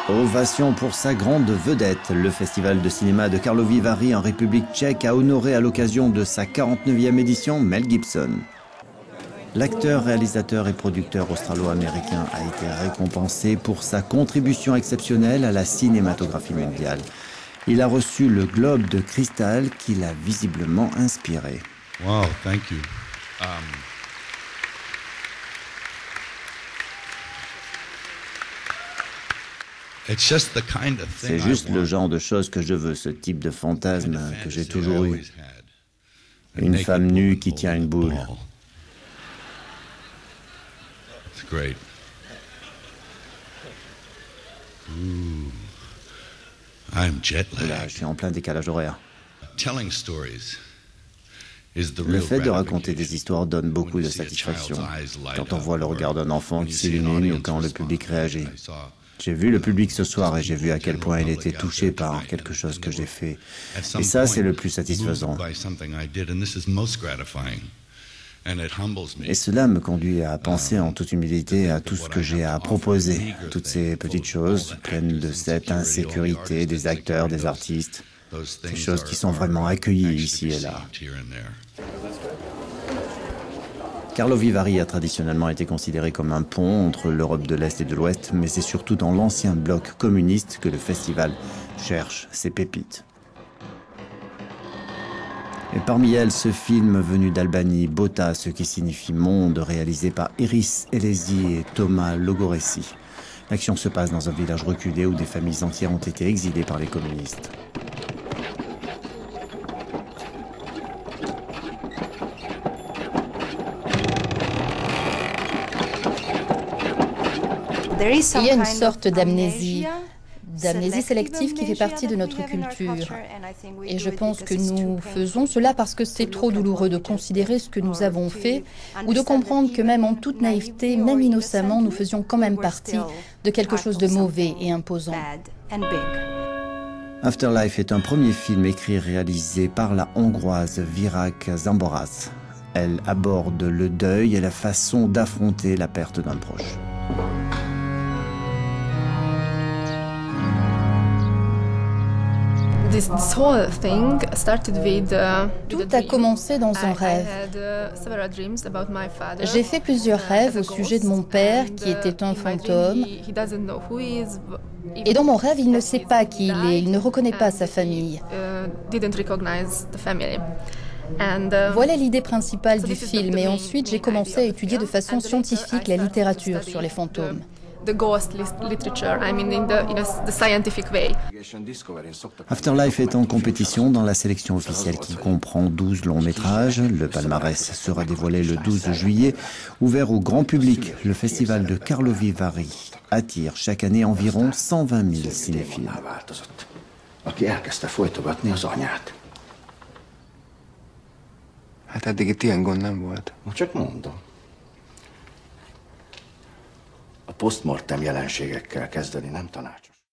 Ovation pour sa grande vedette. Le festival de cinéma de Karlovy Vary en République tchèque a honoré à l'occasion de sa 49e édition Mel Gibson. L'acteur, réalisateur et producteur australo-américain a été récompensé pour sa contribution exceptionnelle à la cinématographie mondiale. Il a reçu le Globe de cristal qui l'a visiblement inspiré. Wow, thank you. C'est juste le genre de choses que je veux, ce type de fantasme que j'ai toujours eu. Une femme nue qui tient une boule. Là, je suis en plein décalage horaire. Le fait de raconter des histoires donne beaucoup de satisfaction. Quand on voit le regard d'un enfant qui s'illumine ou quand le public réagit. J'ai vu le public ce soir et j'ai vu à quel point il était touché par quelque chose que j'ai fait. Et ça, c'est le plus satisfaisant. Et cela me conduit à penser en toute humilité à tout ce que j'ai à proposer. Toutes ces petites choses pleines de cette insécurité des acteurs, des artistes. Ces choses qui sont vraiment accueillies ici et là. Karlovy Vary a traditionnellement été considéré comme un pont entre l'Europe de l'Est et de l'Ouest, mais c'est surtout dans l'ancien bloc communiste que le festival cherche ses pépites. Et parmi elles, ce film venu d'Albanie, Bota, ce qui signifie monde, réalisé par Iris Elezi et Thomas Logoressi. L'action se passe dans un village reculé où des familles entières ont été exilées par les communistes. Il y a une sorte d'amnésie sélective qui fait partie de notre culture. Et je pense que nous faisons cela parce que c'est trop douloureux de considérer ce que nous avons fait ou de comprendre que même en toute naïveté, même innocemment, nous faisions quand même partie de quelque chose de mauvais et imposant. Afterlife est un premier film écrit et réalisé par la Hongroise Virág Zamboras. Elle aborde le deuil et la façon d'affronter la perte d'un proche. Tout a commencé dans un rêve. J'ai fait plusieurs rêves au sujet de mon père qui était un fantôme. Et dans mon rêve, il ne sait pas qui il est, il ne reconnaît pas sa famille. Voilà l'idée principale du film. Et ensuite, j'ai commencé à étudier de façon scientifique la littérature sur les fantômes. Afterlife est en compétition dans la sélection officielle qui comprend 12 longs métrages. Le palmarès sera dévoilé le 12 juillet. Ouvert au grand public, le festival de Karlovy Vary attire chaque année environ 120 000 cinéphiles. Hát eddig itt ilyen gond nem volt. Csak mondom. A posztmortem jelenségekkel kezdeni nem tanács.